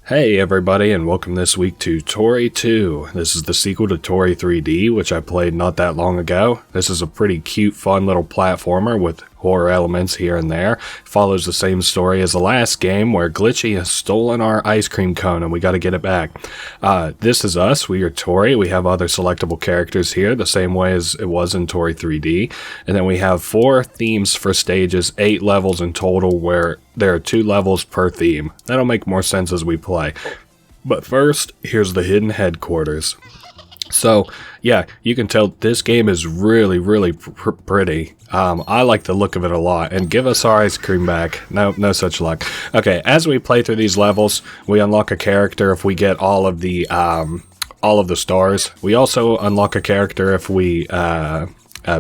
Hey everybody, and welcome this week to Toree 2. This is the sequel to Toree 3D, which I played not that long ago. This is a pretty cute, fun little platformer with horror elements here and there. It follows the same story as the last game, where Glitchy has stolen our ice cream cone and we gotta get it back. This is us, we are Toree. We have other selectable characters here, the same way as it was in Toree 3D. And then we have 4 themes for stages, 8 levels in total, where there are 2 levels per theme. That'll make more sense as we play. But first, here's the hidden headquarters. So, yeah, you can tell this game is really pretty. I like the look of it a lot, and give us our ice cream back. No such luck. Okay, as we play through these levels, we unlock a character if we get all of the stars. We also unlock a character if we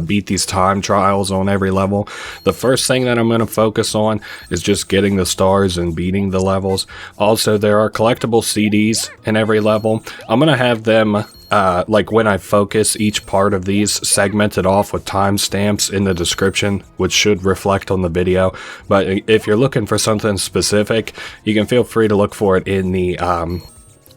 beat these time trials on every level. The first thing that I'm going to focus on is just getting the stars and beating the levels. Also, there are collectible CDs in every level. I'm going to have them, like when I focus each part of these, segmented off with timestamps in the description, which should reflect on the video. But if you're looking for something specific, you can feel free to look for it in the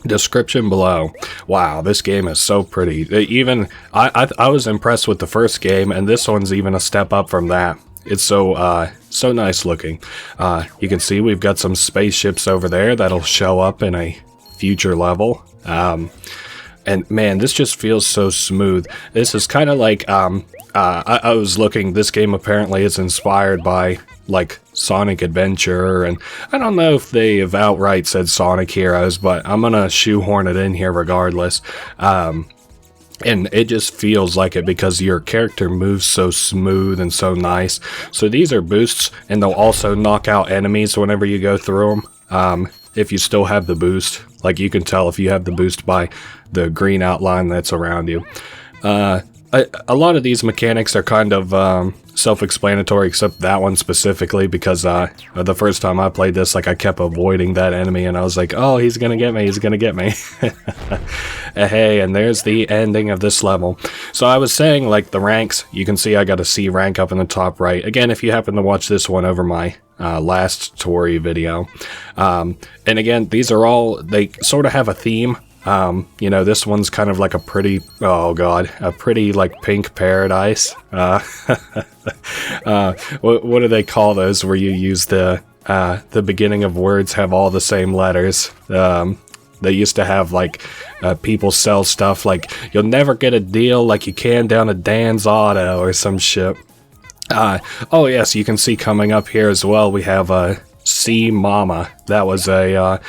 description below. Wow, this game is so pretty. Even I was impressed with the first game, and this one's even a step up from that. It's so nice looking. You can see we've got some spaceships over there that'll show up in a future level. And man, this just feels so smooth. This is kind of like I was looking. This game apparently is inspired by like Sonic Adventure, and I don't know if they have outright said Sonic Heroes, but I'm gonna shoehorn it in here regardless. And it just feels like it because your character moves so smooth and so nice. So these are boosts, and they'll also knock out enemies whenever you go through them. If you still have the boost, like you can tell if you have the boost by the green outline that's around you. A lot of these mechanics are kind of self-explanatory, except that one specifically, because the first time I played this, like, I kept avoiding that enemy, and I was like, oh, he's gonna get me, he's gonna get me. Hey, and there's the ending of this level. So I was saying, like, the ranks, you can see I got a C rank up in the top right. Again, if you happen to watch this one over my last Toree video. And again, these are all, they sort of have a theme. You know, this one's kind of like a pretty, oh god, a pretty like pink paradise. What do they call those where you use the beginning of words have all the same letters? They used to have like people sell stuff like, you'll never get a deal like you can down at Dan's Auto or some shit. Oh yes, you can see coming up here as well, we have a Sea Mama. That was a,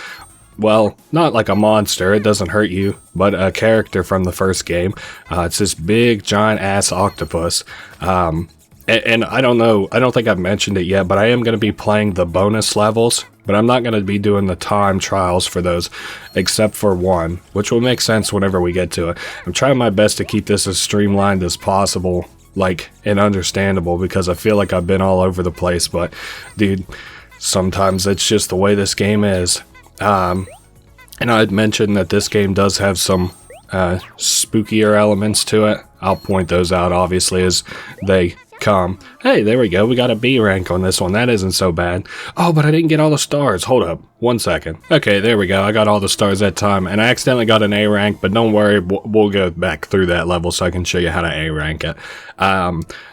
well, not like a monster, it doesn't hurt you, but a character from the first game. It's this big, giant-ass octopus. And I don't know, I don't think I've mentioned it yet, but I am going to be playing the bonus levels, but I'm not going to be doing the time trials for those, except for one, which will make sense whenever we get to it. I'm trying my best to keep this as streamlined as possible, like, and understandable, because I feel like I've been all over the place, but, dude, sometimes it's just the way this game is. And I'd mentioned that this game does have some spookier elements to it. I'll point those out obviously as they come. Hey, there we go, we got a B rank on this one. That isn't so bad. Oh, but I didn't get all the stars. Hold up, 1 second. Okay, there we go, I got all the stars that time, and I accidentally got an A rank, but don't worry, we'll go back through that level so I can show you how to A rank it.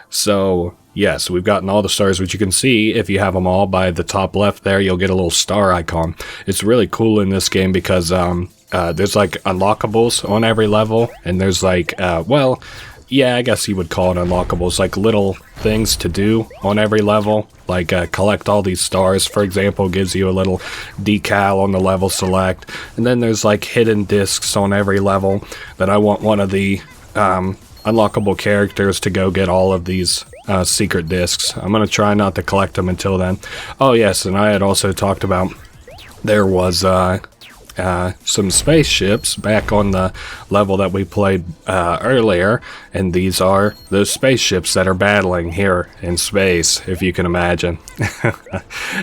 So yes, we've gotten all the stars, which you can see if you have them all by the top left there, you'll get a little star icon. It's really cool in this game because there's like unlockables on every level, and there's like, well, yeah, I guess you would call it unlockables, like little things to do on every level, like collect all these stars, for example, gives you a little decal on the level select, and then there's like hidden discs on every level that I want one of the unlockable characters to go get all of these secret discs. I'm going to try not to collect them until then. Oh yes, and I had also talked about there was some spaceships back on the level that we played earlier, and these are those spaceships that are battling here in space, if you can imagine.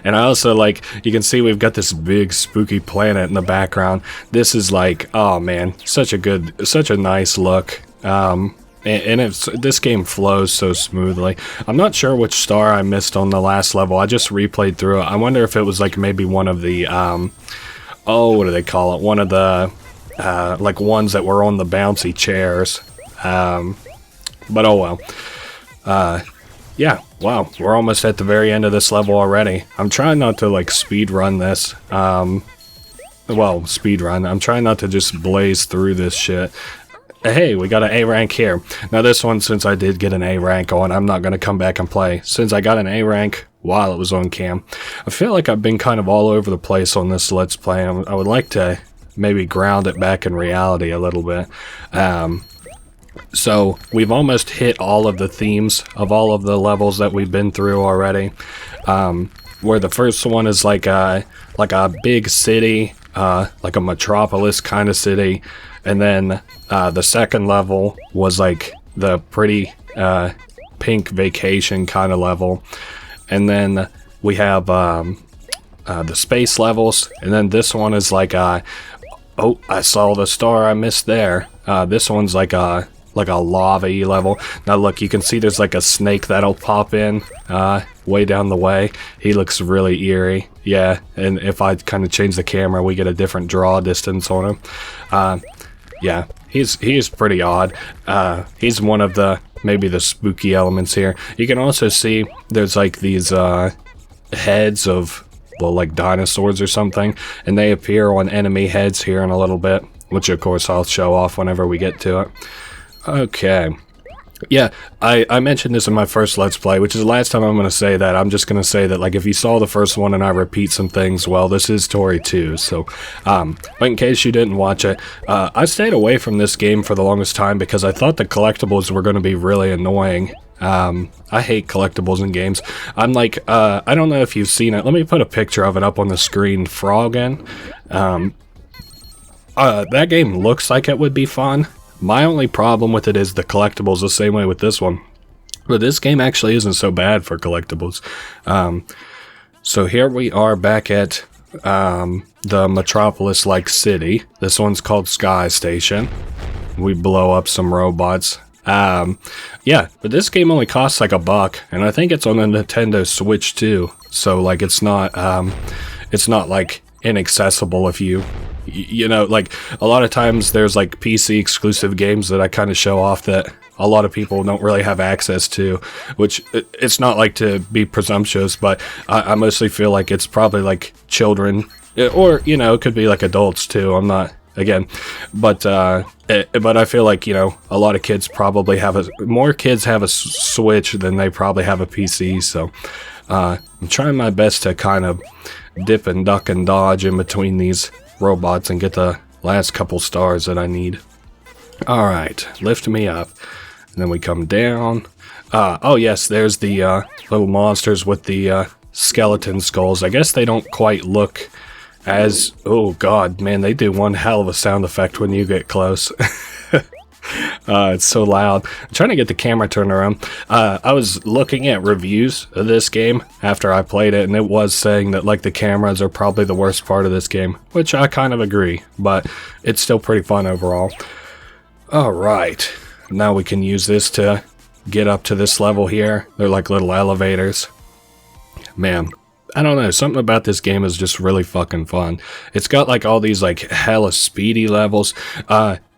And I also, like, you can see we've got this big spooky planet in the background. This is like, oh man, such a nice look. And this game flows so smoothly. I'm not sure which star I missed on the last level. I just replayed through it. I wonder if it was like maybe one of the oh, what do they call it? One of the, like ones that were on the bouncy chairs. But oh well. Yeah, wow, we're almost at the very end of this level already. I'm trying not to, like, speed run this. Well, speed run. I'm trying not to just blaze through this shit. Hey, we got an A rank here. Now this one, since I did get an A rank on, I'm not going to come back and play. Since I got an A rank while it was on cam, I feel like I've been kind of all over the place on this Let's Play. I would like to maybe ground it back in reality a little bit. So we've almost hit all of the themes of all of the levels that we've been through already. Where the first one is like a big city, like a metropolis kind of city, and then the second level was like the pretty pink vacation kind of level, and then we have the space levels, and then this one is like oh, I saw the star I missed there. This one's like a lava-y level. Now look, you can see there's like a snake that'll pop in way down the way. He looks really eerie. Yeah, and if I kind of change the camera, we get a different draw distance on him. Yeah, he's pretty odd. He's one of the, maybe the spooky elements here. You can also see there's like these heads of, well, like dinosaurs or something, and they appear on enemy heads here in a little bit, which of course I'll show off whenever we get to it. Okay. Yeah, I mentioned this in my first Let's Play, which is the last time I'm going to say that. I'm just going to say that, like, if you saw the first one and I repeat some things, well, this is Toree 2, so, but in case you didn't watch it, I stayed away from this game for the longest time because I thought the collectibles were going to be really annoying. I hate collectibles in games. I'm like, I don't know if you've seen it. Let me put a picture of it up on the screen. Froggen. That game looks like it would be fun. My only problem with it is the collectibles, the same way with this one. But this game actually isn't so bad for collectibles. So here we are back at the Metropolis-like city. This one's called Sky Station. We blow up some robots. Yeah, but this game only costs like $1, and I think it's on the Nintendo Switch too. So like it's not like inaccessible if you know, like, a lot of times there's, like, PC exclusive games that I kind of show off that a lot of people don't really have access to, which, it's not, like, to be presumptuous, but I mostly feel like it's probably, like, children, or, you know, it could be, like, adults, too. I'm not, again, but I feel like, you know, a lot of kids probably more kids have a Switch than they probably have a PC, so, I'm trying my best to kind of dip and duck and dodge in between these robots and get the last couple stars that I need. Alright, lift me up. And then we come down. Oh yes, there's the little monsters with the skeleton skulls. I guess they don't quite look as... Oh god, man, they do one hell of a sound effect when you get close. It's so loud. I'm trying to get the camera turned around. I was looking at reviews of this game after I played it, and it was saying that, like, the cameras are probably the worst part of this game, which I kind of agree, but it's still pretty fun overall. Alright, now we can use this to get up to this level here. They're like little elevators. Man, I don't know, something about this game is just really fucking fun. It's got like all these like hella speedy levels.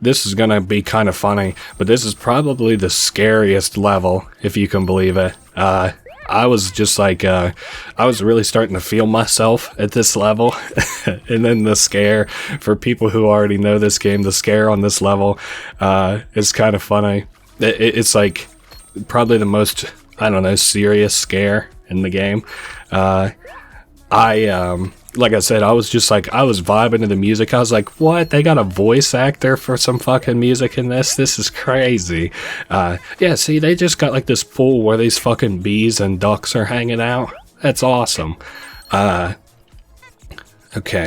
This is gonna be kind of funny, but this is probably the scariest level, if you can believe it. I was just like, I was really starting to feel myself at this level. And then the scare, for people who already know this game, the scare on this level is kind of funny. It's like probably the most, I don't know, serious scare in the game. Like I said, I was just like, I was vibing to the music. I was like, what? They got a voice actor for some fucking music in this? This is crazy. Yeah, see, they just got like this pool where these fucking bees and ducks are hanging out. That's awesome. Okay,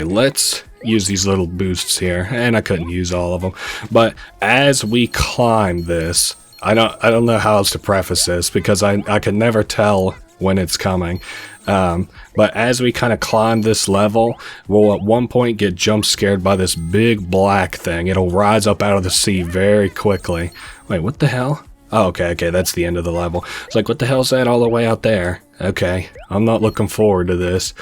let's use these little boosts here. And I couldn't use all of them. But as we climb this, I don't know how else to preface this, because I can never tell when it's coming. But as we kind of climb this level, we'll at one point get jump scared by this big black thing. It'll rise up out of the sea very quickly. Wait, what the hell? Oh, okay, that's the end of the level. It's like, what the hell is that all the way out there? Okay, I'm not looking forward to this.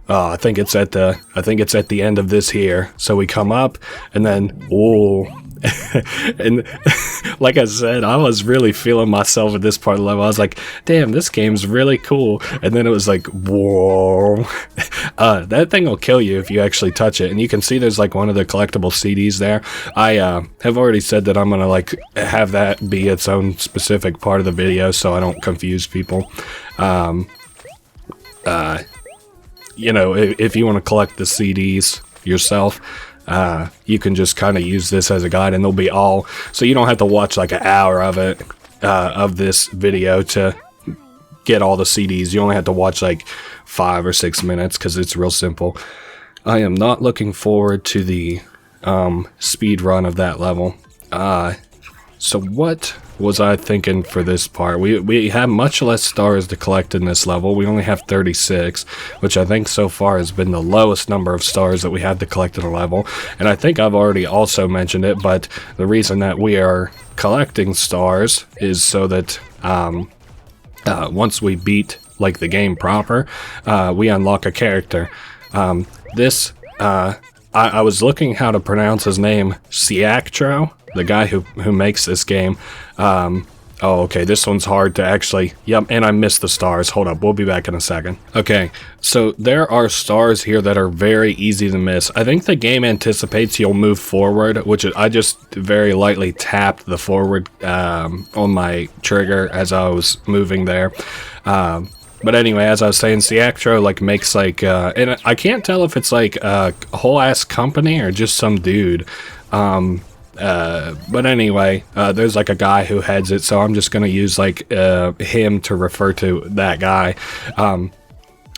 I think it's at the end of this here. So we come up, and then, whoa. And like I said, I was really feeling myself at this part of the level. I was like, damn, this game's really cool. And then it was like, whoa. That thing will kill you if you actually touch it. And you can see there's like one of the collectible CDs there. I have already said that I'm gonna like have that be its own specific part of the video so I don't confuse people. You know, if you want to collect the CDs yourself, you can just kind of use this as a guide, and they'll be all, so you don't have to watch like an hour of it, of this video to get all the CDs. You only have to watch like 5 or 6 minutes because it's real simple. I am not looking forward to the speed run of that level. So what was I thinking for this part? We have much less stars to collect in this level. We only have 36, which I think so far has been the lowest number of stars that we had to collect in a level. And I think I've already also mentioned it, but the reason that we are collecting stars is so that once we beat like the game proper, we unlock a character. I was looking how to pronounce his name, Siactro, the guy who makes this game. Oh, okay, this one's hard to actually... Yep, and I missed the stars. Hold up, we'll be back in a second. Okay, so there are stars here that are very easy to miss. I think the game anticipates you'll move forward, which I just very lightly tapped the forward on my trigger as I was moving there. But anyway, as I was saying, Siactro like makes like... and I can't tell if it's like a whole-ass company or just some dude. But anyway, there's like a guy who heads it, so I'm just gonna use like him to refer to that guy.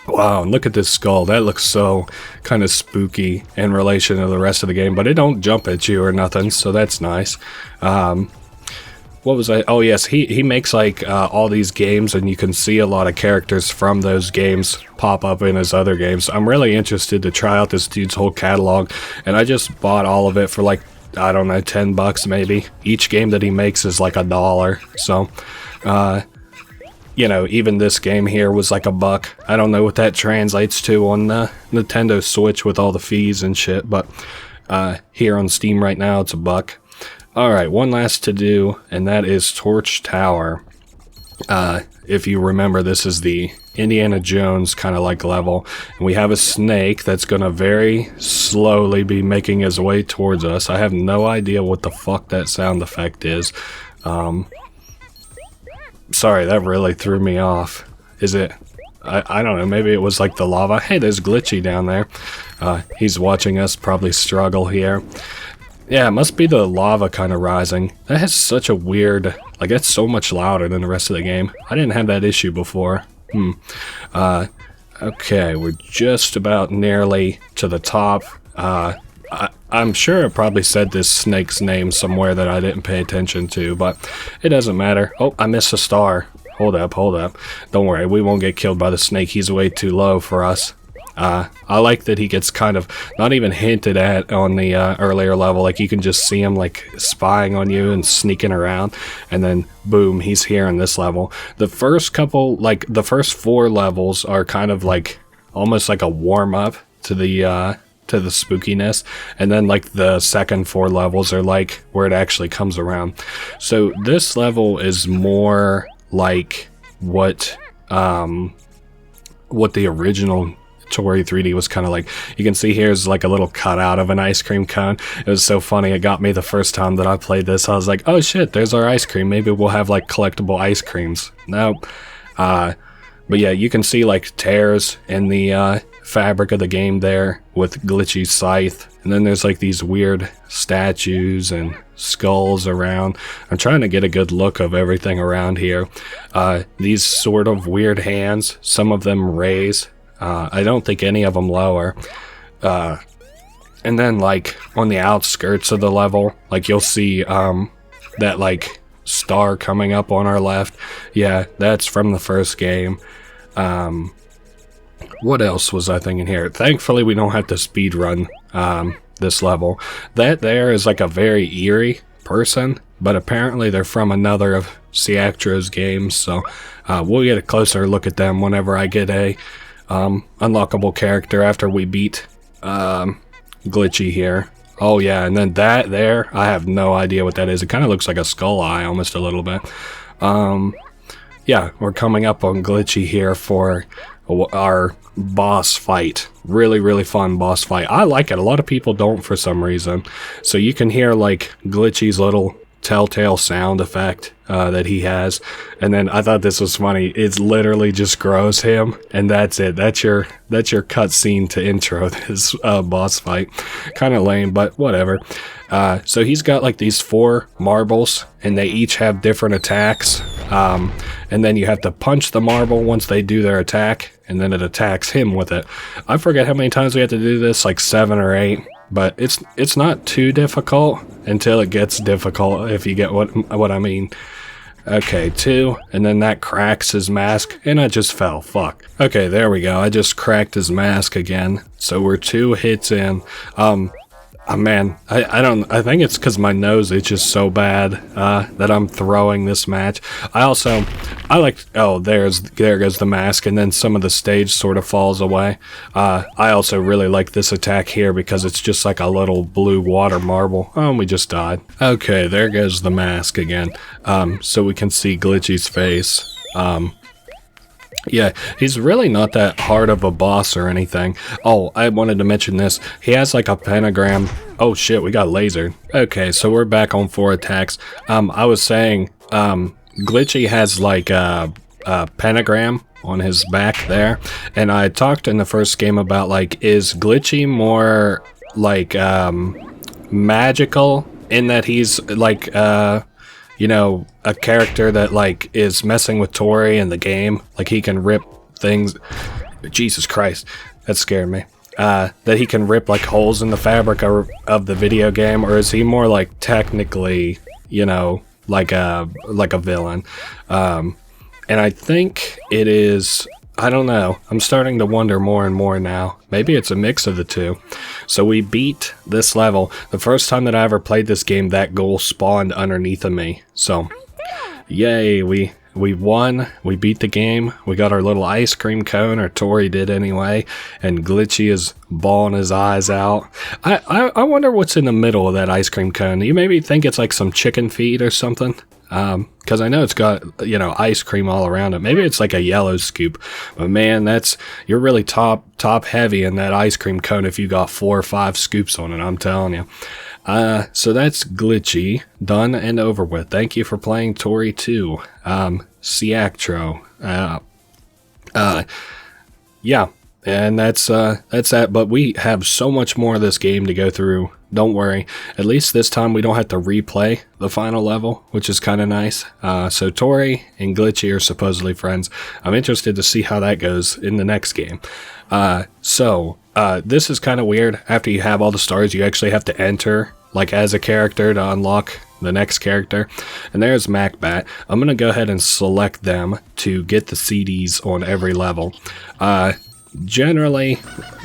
Wow, and look at this skull. That looks so kind of spooky in relation to the rest of the game, but it don't jump at you or nothing, so that's nice. What was I? Oh yes, he makes like all these games, and you can see a lot of characters from those games pop up in his other games. I'm really interested to try out this dude's whole catalog, and I just bought all of it for like, I don't know, $10 maybe. Each game that he makes is like $1. So, you know, even this game here was like $1. I don't know what that translates to on the Nintendo Switch with all the fees and shit, but here on Steam right now it's $1. Alright, one last to do, and that is Torch Tower. If you remember, this is the Indiana Jones kind of like level, and we have a snake that's gonna very slowly be making his way towards us. I have no idea what the fuck that sound effect is. Sorry, that really threw me off. Is it? I don't know, maybe it was like the lava. Hey, there's Glitchy down there. He's watching us probably struggle here. Yeah, it must be the lava kind of rising. That has such a weird... Like, that's so much louder than the rest of the game. I didn't have that issue before. Okay, we're just about nearly to the top. I'm sure it probably said this snake's name somewhere that I didn't pay attention to, but it doesn't matter. Oh, I missed a star. Hold up, hold up. Don't worry, we won't get killed by the snake. He's way too low for us. I like that he gets kind of not even hinted at on the earlier level. Like, you can just see him like spying on you and sneaking around, and then boom, he's here in this level. The first couple, like the first 4 levels are kind of like almost like a warm-up to the spookiness, and then like the second 4 levels are like where it actually comes around. So this level is more like what the original Toree 3D was kind of like. You can see here's like a little cutout of an ice cream cone. It was so funny, it got me the first time that I played this. I was like, oh shit, there's our ice cream. Maybe we'll have like collectible ice creams. Nope. But yeah, you can see like tears in the fabric of the game there with Glitchy's scythe. And then there's like these weird statues and skulls around. I'm trying to get a good look of everything around here. These sort of weird hands, some of them raise. I don't think any of them lower. And then like on the outskirts of the level, like you'll see that like star coming up on our left. Yeah, that's from the first game. What else was I thinking here? Thankfully we don't have to speed run this level. That there is like a very eerie person, but apparently they're from another of Siactro's games, so we'll get a closer look at them whenever I get a unlockable character after we beat Glitchy here. Oh yeah, and then that there, I have no idea what that is. It kind of looks like a skull eye, almost a little bit. Yeah, we're coming up on Glitchy here for our boss fight. Really, really fun boss fight. I like it. A lot of people don't for some reason. So you can hear like Glitchy's little telltale sound effect that he has, and then I thought this was funny. It's literally just grows him, and that's it. That's your cutscene to intro this boss fight. Kind of lame, but whatever. So he's got like these 4 marbles, and they each have different attacks. And then you have to punch the marble once they do their attack, and then it attacks him with it. I forget how many times we have to do this, like 7 or 8. But it's not too difficult until it gets difficult, if you get what I mean. Okay, 2, and then that cracks his mask, and I just fell. Fuck. Okay, there we go. I just cracked his mask again. So we're 2 hits in. Oh man, I think it's because my nose itches so bad that I'm throwing this match. I like, oh, there goes the mask, and then some of the stage sort of falls away. I also really like this attack here because it's just like a little blue water marble. Oh, and we just died. Okay, there goes the mask again. So we can see Glitchy's face. Yeah, he's really not that hard of a boss or anything. Oh, I wanted to mention this. He has like a pentagram. Oh shit, we got lasered. Okay, so we're back on 4 attacks. I was saying, Glitchy has like a pentagram on his back there. And I talked in the first game about like, is Glitchy more like magical in that he's like you know, a character that like is messing with Toree in the game, like he can rip things. Jesus Christ, that scared me. That he can rip like holes in the fabric of the video game, or is he more like technically, you know, like a villain? And I think it is. I don't know. I'm starting to wonder more and more now. Maybe it's a mix of the two. So we beat this level. The first time that I ever played this game, that goal spawned underneath of me. So, yay, we won. We beat the game. We got our little ice cream cone, or Toree did anyway. And Glitchy is bawling his eyes out. I wonder what's in the middle of that ice cream cone. You maybe think it's like some chicken feed or something? Because I know it's got, you know, ice cream all around it. Maybe it's like a yellow scoop. But man, you're really top heavy in that ice cream cone if you got 4 or 5 scoops on it, I'm telling you. So that's Glitchy, done and over with. Thank you for playing Toree 2. Siactro. Yeah, and that's that. But we have so much more of this game to go through. Don't worry. At least this time we don't have to replay the final level, which is kind of nice. So Toree and Glitchy are supposedly friends. I'm interested to see how that goes in the next game. This is kind of weird. After you have all the stars, you actually have to enter, like, as a character to unlock the next character. And there's Macbat. I'm going to go ahead and select them to get the CDs on every level. Generally,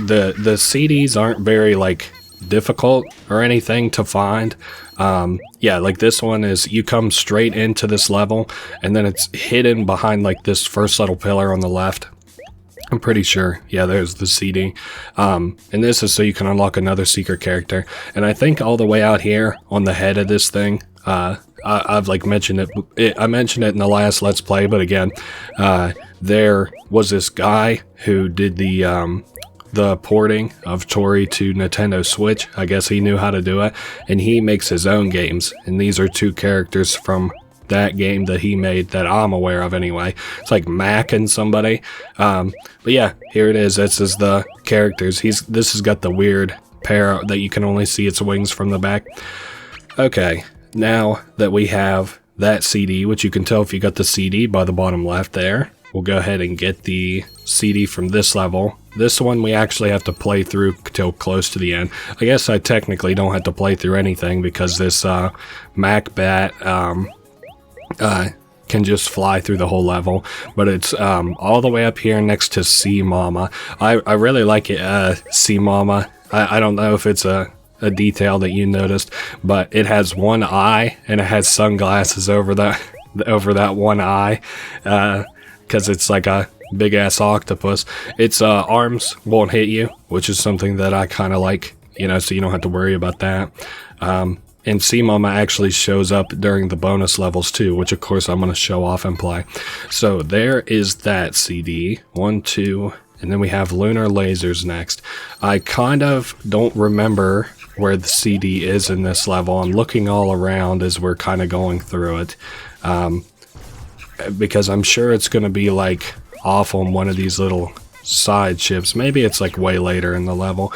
the CDs aren't very, like, difficult or anything to find. Yeah, like this one is, you come straight into this level, and then it's hidden behind, like, this first little pillar on the left. I'm pretty sure. Yeah, there's the CD. And this is so you can unlock another secret character. And I think all the way out here on the head of this thing, I've like mentioned it. I mentioned it in the last Let's Play, but again, there was this guy who did the porting of Toree to Nintendo Switch. I guess he knew how to do it, and he makes his own games. And these are 2 characters from that game that he made that I'm aware of anyway. It's like Mac and somebody. But yeah, here it is. This is the characters. This has got the weird pair that you can only see its wings from the back. Okay, now that we have that CD, which you can tell if you got the CD by the bottom left there, we'll go ahead and get the CD from this level. This one we actually have to play through till close to the end. I guess I technically don't have to play through anything because this Macbat can just fly through the whole level, but it's all the way up here next to Sea Mama. I really like it, Sea Mama. I don't know if it's a detail that you noticed, but it has one eye and it has sunglasses over that one eye, because it's like a big ass octopus. Its arms won't hit you, which is something that I kind of like, you know, so you don't have to worry about that. And Sea Mama actually shows up during the bonus levels too, which of course I'm going to show off and play. So there is that CD. 1, 2, and then we have Lunar Lasers next. I kind of don't remember where the CD is in this level. I'm looking all around as we're kind of going through it. Because I'm sure it's going to be like off on one of these little side ships. Maybe it's like way later in the level.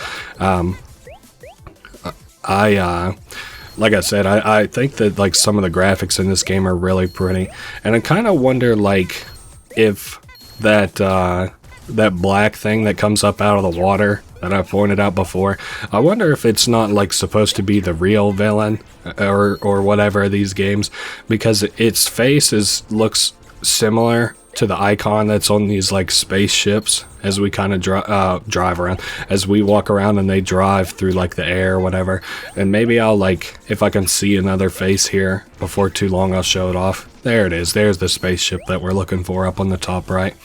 Like I said, I think that like some of the graphics in this game are really pretty, and I kind of wonder like if that that black thing that comes up out of the water that I pointed out before, I wonder if it's not like supposed to be the real villain or whatever of these games, because its face looks similar to the icon that's on these like spaceships as we kind of drive around, as we walk around and they drive through like the air or whatever. And maybe I'll like, if I can see another face here before too long, I'll show it off. There it is. There's the spaceship that we're looking for up on the top right.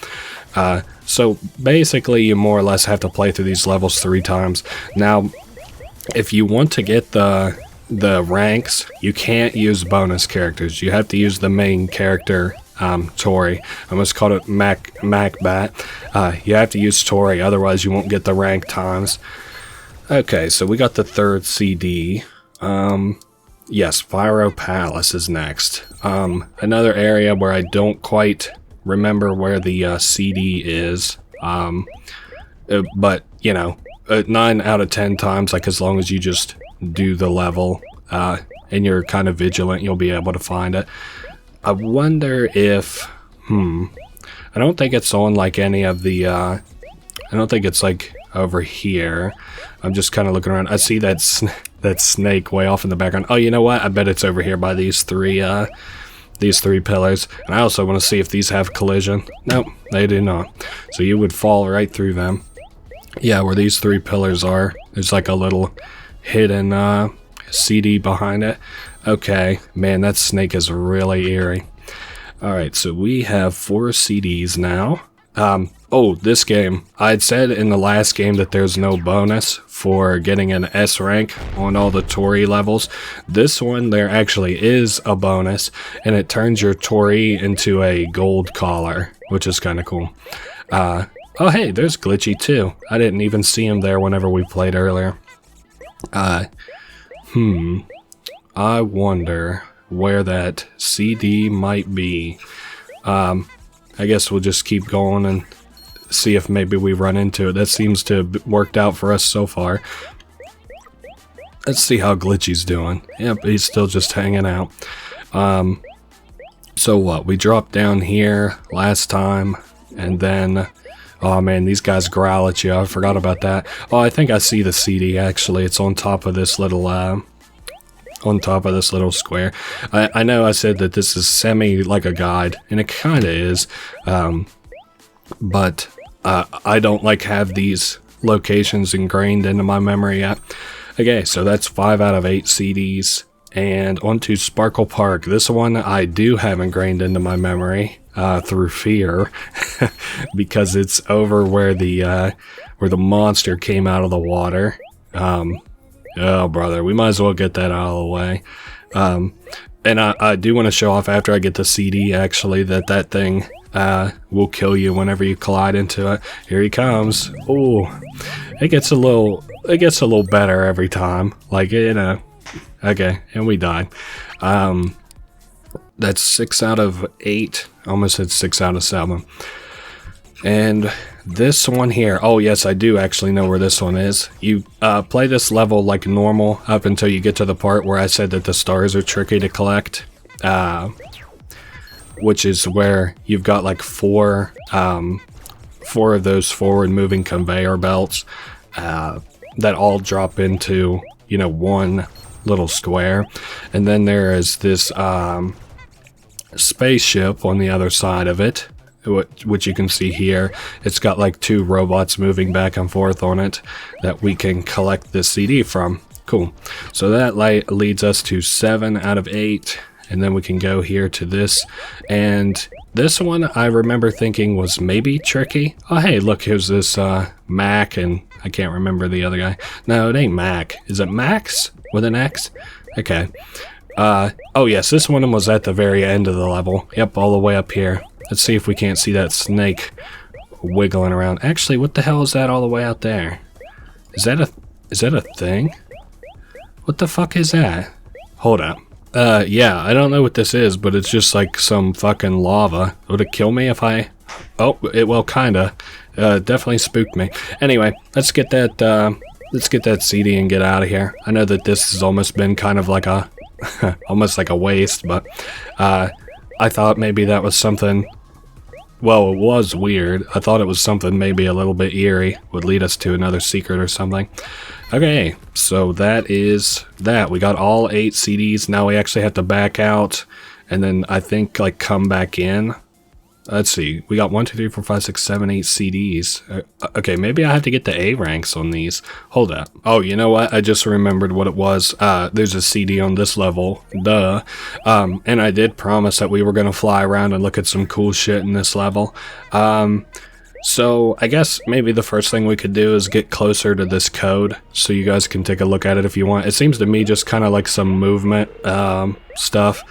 So basically you more or less have to play through these levels 3 times. Now, if you want to get the ranks, you can't use bonus characters. You have to use the main character, Toree. I almost called it Macbat. You have to use Toree, otherwise you won't get the rank times. Okay, so we got the 3rd CD. Yes, Pyro Palace is next. Another area where I don't quite remember where the CD is. But, you know, 9 out of 10 times, like as long as you just do the level and you're kind of vigilant, you'll be able to find it. I wonder if, I don't think it's on like any of the, I don't think it's like over here. I'm just kind of looking around. I see that snake way off in the background. Oh, you know what? I bet it's over here by these three pillars. And I also want to see if these have collision. Nope, they do not. So you would fall right through them. Yeah, where these 3 pillars are, there's like a little hidden CD behind it. Okay, man, that snake is really eerie. Alright, so we have 4 CDs now. Oh, this game. I'd said in the last game that there's no bonus for getting an S rank on all the Toree levels. This one, there actually is a bonus, and it turns your Toree into a gold collar, which is kind of cool. Oh, hey, there's Glitchy too. I didn't even see him there whenever we played earlier. I wonder where that CD might be. I guess we'll just keep going and see if maybe we run into it. That seems to have worked out for us so far. Let's see how Glitchy's doing. Yep, he's still just hanging out. So what? We dropped down here last time, and then... Oh man, these guys growl at you. I forgot about that. Oh, I think I see the CD actually. It's on top of this little square. I know I said that this is semi like a guide, and it kind of is. But I don't like have these locations ingrained into my memory yet. Okay, so that's 5 out of 8 CDs. And on to Sparkle Park. This one I do have ingrained into my memory through fear, because it's over where the monster came out of the water. Oh brother, we might as well get that out of the way. And I do want to show off after I get the CD actually that thing will kill you whenever you collide into it. Here he comes. Oh, it gets a little better every time. Like, you know. Okay, and we died. That's 6 out of 8. Almost hit 6 out of 7. And this one here. Oh yes, I do actually know where this one is. You play this level like normal up until you get to the part where I said that the stars are tricky to collect. Which is where you've got like 4 of those forward moving conveyor belts that all drop into, you know, one little square. And then there is this spaceship on the other side of it, which you can see here. It's got like 2 robots moving back and forth on it that we can collect this CD from. Cool. So that leads us to 7 out of 8. and then we can go here to this, and this one I remember thinking was maybe tricky. Oh hey, look, here's this Mac, and I can't remember the other guy. No, it ain't Mac. Is it Max with an X? Okay. Oh yes, this one was at the very end of the level. Yep, all the way up here. Let's see if we can't see that snake wiggling around. Actually, what the hell is that all the way out there? Is that a thing? What the fuck is that? Hold up. Yeah, I don't know what this is, but it's just like some fucking lava. Would it kill me if I... Oh, it will kinda. Definitely spooked me. Anyway, let's get that CD and get out of here. I know that this has almost been kind of like a... almost like a waste, but I thought maybe that was something... Well, it was weird. I thought it was something maybe a little bit eerie. Would lead us to another secret or something. Okay, so that is that. We got all 8 CDs. Now we actually have to back out. And then I think, like, come back in. Let's see. We got 1, 2, 3, 4, 5, 6, 7, 8 CDs. Okay, maybe I have to get the A ranks on these. Hold up. Oh, you know what? I just remembered what it was. There's a CD on this level. Duh. And I did promise that we were going to fly around and look at some cool shit in this level. So I guess maybe the first thing we could do is get closer to this code so you guys can take a look at it if you want. It seems to me just kind of like some movement stuff.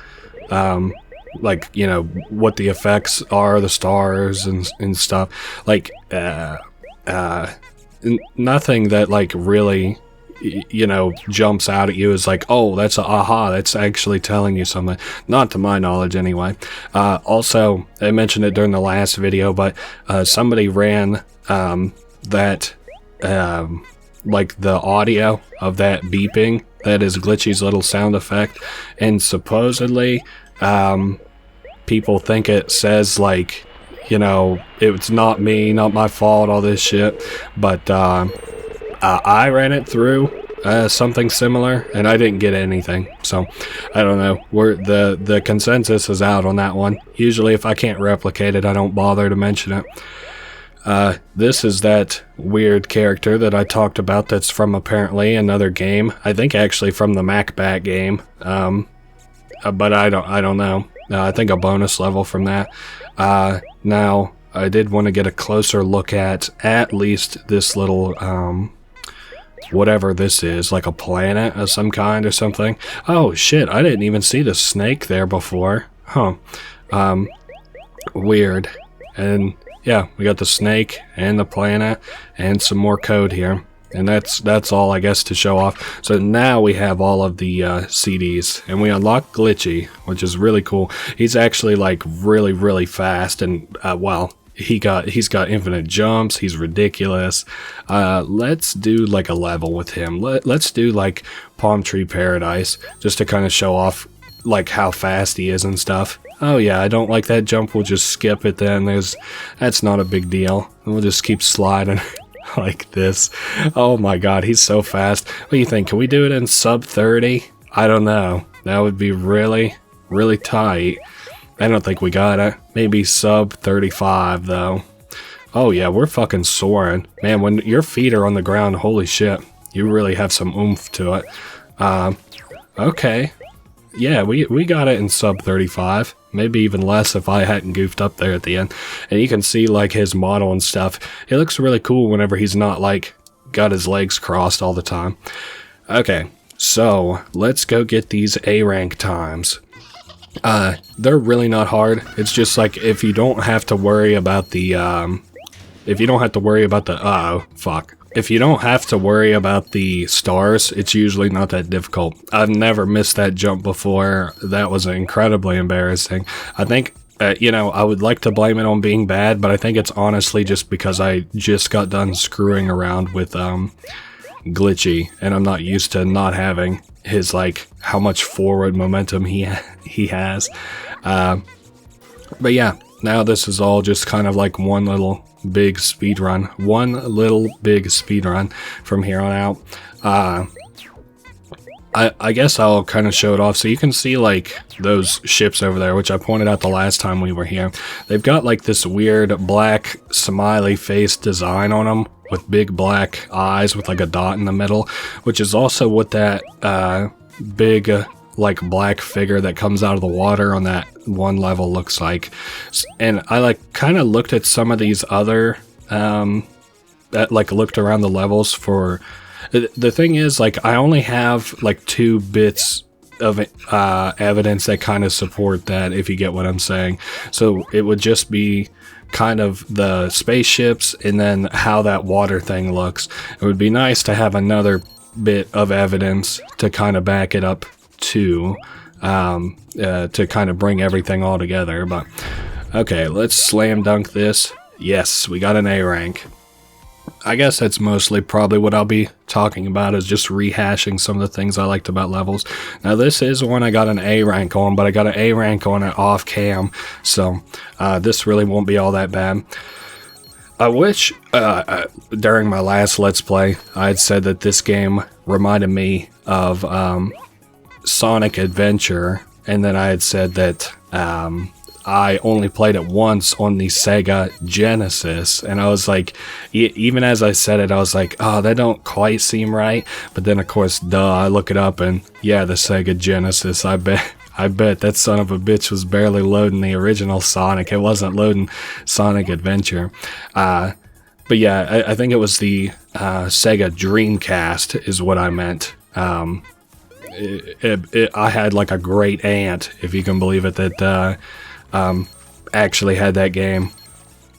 Like, you know, what the effects are, the stars and stuff. Like, nothing that, like, really, you know, jumps out at you as like, oh, that's a aha, that's actually telling you something. Not to my knowledge, anyway. Also, I mentioned it during the last video, but somebody ran that, like, the audio of that beeping. That is Glitchy's little sound effect. And supposedly... people think it says, like, you know, it's not me, not my fault, all this shit, but I ran it through something similar and I didn't get anything, so I don't know. The consensus is out on that one. Usually if I can't replicate it, I don't bother to mention it. This is that weird character that I talked about that's from apparently another game. I think actually from the MacBat game. But I don't know. I think a bonus level from that. Now, I did want to get a closer look at least this little, whatever this is, like a planet of some kind or something. Oh, shit, I didn't even see the snake there before. Huh. Weird. And, yeah, we got the snake and the planet and some more code here. And that's all, I guess, to show off. So now we have all of the CDs, and we unlock Glitchy, which is really cool. He's actually, like, really, really fast, and well, he's got infinite jumps. He's ridiculous. Let's do like a level with him. Let's do like Palmtree Paradise, just to kind of show off like how fast he is and stuff. Oh yeah, I don't like that jump. We'll just skip it then. That's not a big deal. We'll just keep sliding. Like this. Oh my god, he's so fast. What do you think? Can we do it in sub 30? I don't know. That would be really, really tight. I don't think we got it. Maybe sub 35 though. Oh yeah, we're fucking soaring. Man, when your feet are on the ground, holy shit. You really have some oomph to it. Okay. Yeah, we got it in sub 35. Maybe even less if I hadn't goofed up there at the end. And you can see like his model and stuff. It looks really cool whenever he's not like got his legs crossed all the time. Okay, so let's go get these A rank times. They're really not hard. It's just like if you don't have to worry about the if you don't have to worry about the if you don't have to worry about the stars, it's usually not that difficult. I've never missed that jump before. That was incredibly embarrassing. I think, you know, I would like to blame it on being bad, but I think it's honestly just because I just got done screwing around with Glitchy, and I'm not used to not having his, like, how much forward momentum he has. But yeah, now this is all just kind of like one little big speed run. One little big speed run from here on out. I guess I'll kind of show it off so you can see like those ships over there, which I pointed out the last time we were here. They've got like this weird black smiley face design on them with big black eyes with like a dot in the middle, which is also what that big like black figure that comes out of the water on that one level looks like. And I like kind of looked at some of these other that like looked around the levels for the thing is, like, I only have like 2 bits of evidence that kind of support that, if you get what I'm saying. So it would just be kind of the spaceships and then how that water thing looks. It would be nice to have another bit of evidence to kind of back it up to kind of bring everything all together. But okay, let's slam dunk this. Yes, we got an A rank. I guess that's mostly probably what I'll be talking about, is just rehashing some of the things I liked about levels. Now this is one I got an A rank on, but I got an A rank on it off cam, so this really won't be all that bad. I wish during my last Let's Play I had said that this game reminded me of Sonic Adventure, and then I had said that I only played it once on the Sega Genesis, and I was like, even as I said it, I was like, oh, that don't quite seem right. But then, of course, I look it up, and yeah, the Sega Genesis, I bet that son of a bitch was barely loading the original Sonic. It wasn't loading Sonic Adventure. But yeah, I think it was the Sega Dreamcast is what I meant. I had like a great aunt, if you can believe it, that actually had that game,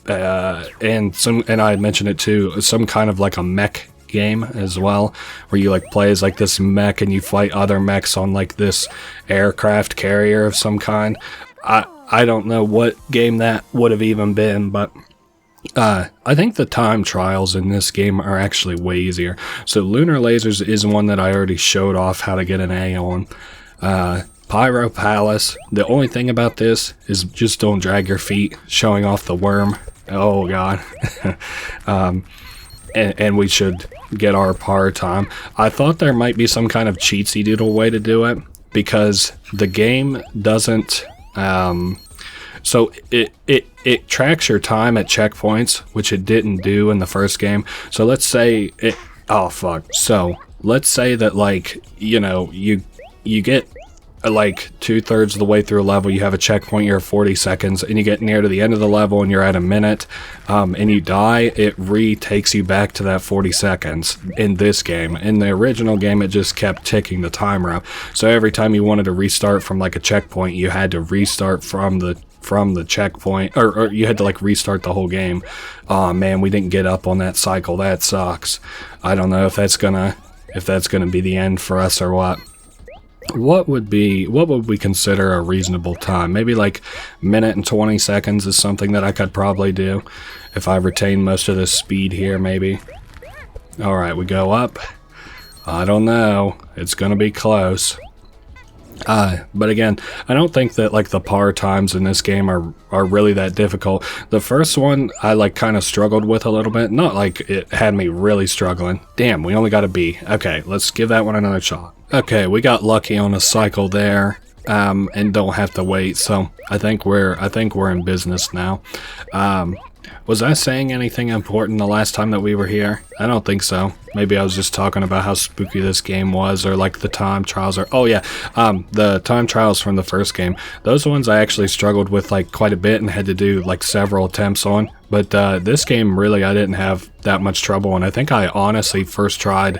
and I had mentioned it too, some kind of like a mech game as well, where you like play as like this mech and you fight other mechs on like this aircraft carrier of some kind. I don't know what game that would have even been, but I think the time trials in this game are actually way easier. So Lunar Lasers is one that I already showed off how to get an A on. Pyro Palace, the only thing about this is just don't drag your feet, showing off the worm. Oh god. And we should get our par time. I thought there might be some kind of cheatsy doodle way to do it, because the game doesn't so it tracks your time at checkpoints, which it didn't do in the first game. So let's say it, oh fuck. So let's say that, like, you know, you get like 2/3 of the way through a level, you have a checkpoint, you're at 40 seconds, and you get near to the end of the level and you're at a minute, and you die, it takes you back to that 40 seconds in this game. In the original game, it just kept ticking the timer up. So every time you wanted to restart from like a checkpoint, you had to restart from the checkpoint, or you had to like restart the whole game. Oh man, we didn't get up on that cycle. That sucks. I don't know if that's gonna be the end for us or what. What would we consider a reasonable time? Maybe like minute and 20 seconds is something that I could probably do if I retain most of this speed here, maybe. Alright, we go up. I don't know. It's gonna be close. But again, I don't think that like the par times in this game are really that difficult. The first one I like kind of struggled with a little bit. Not like it had me really struggling. Damn, we only got a B. Okay, let's give that one another shot. Okay, we got lucky on a cycle there, and don't have to wait. So I think we're in business now. Was I saying anything important the last time that we were here? I don't think so. Maybe I was just talking about how spooky this game was, or like the time trials, or oh yeah, the time trials from the first game. Those ones I actually struggled with like quite a bit and had to do like several attempts on. But this game really I didn't have that much trouble, and I think I honestly first tried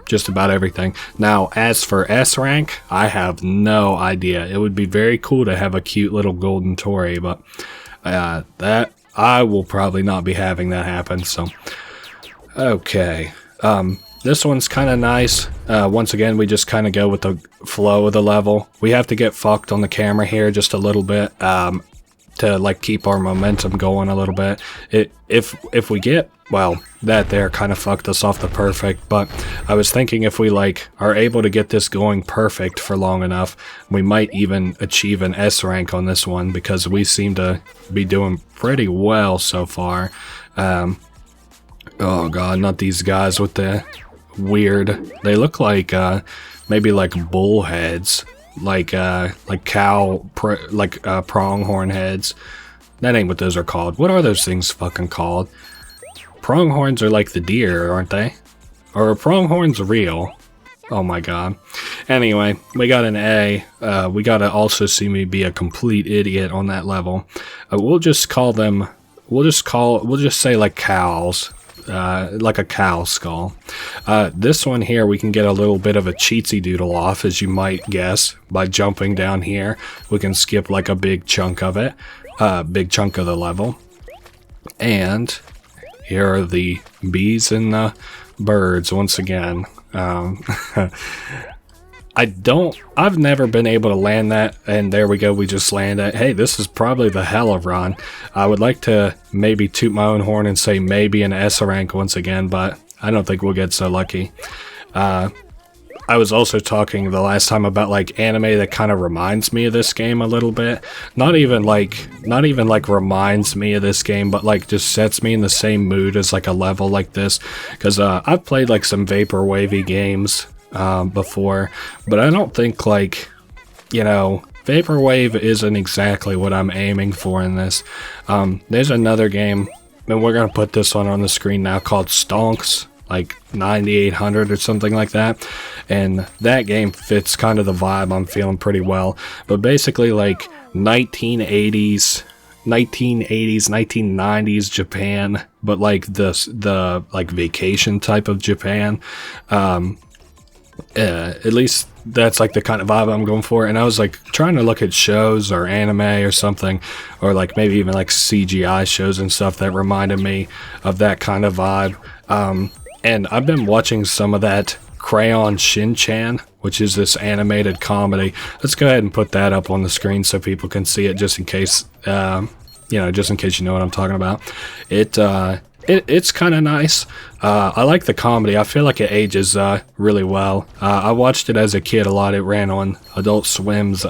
just about everything. Now, as for S rank, I have no idea. It would be very cool to have a cute little golden Toree, but that I will probably not be having that happen. So, okay. This one's kind of nice. Once again, we just kind of go with the flow of the level. We have to get fucked on the camera here just a little bit to like keep our momentum going a little bit. If we get, well, that there kind of fucked us off the perfect, but I was thinking if we like are able to get this going perfect for long enough, we might even achieve an S rank on this one, because we seem to be doing pretty well so far. Oh god, not these guys with the weird, they look like maybe like bull heads, like cow, pronghorn heads. That ain't what those are called. What are those things fucking called? Pronghorns are like the deer, aren't they? Or are pronghorns real? Oh my god. Anyway, we got an A. We gotta also see me be a complete idiot on that level. We'll just call them, we'll just say like cows. Like a cow skull. This one here, we can get a little bit of a cheatsy doodle off, as you might guess, by jumping down here. We can skip like a big chunk of it, big chunk of the level. And here are the bees and the birds once again. I've never been able to land that, and there we go, we just landed. Hey, this is probably the hell of run. I would like to maybe toot my own horn and say maybe an S rank once again, but I don't think we'll get so lucky. I was also talking the last time about like anime that kind of reminds me of this game a little bit. Not even like reminds me of this game, but like just sets me in the same mood as like a level like this. Because I've played like some vaporwavy games before, but I don't think like, you know, vaporwave isn't exactly what I'm aiming for in this. There's another game, and we're gonna put this one on the screen now, called Stonks, like 9800 or something like that, and that game fits kind of the vibe I'm feeling pretty well. But basically like 1980s, 1990s Japan, but like the like vacation type of Japan. At least that's like the kind of vibe I'm going for. And I was like trying to look at shows or anime or something, or like maybe even like CGI shows and stuff that reminded me of that kind of vibe. And I've been watching some of that Crayon Shin-chan, which is this animated comedy. Let's go ahead and put that up on the screen so people can see it, just in case, you know, just in case you know what I'm talking about. It's kind of nice. I like the comedy. I feel like it ages really well. I watched it as a kid a lot. It ran on Adult Swim's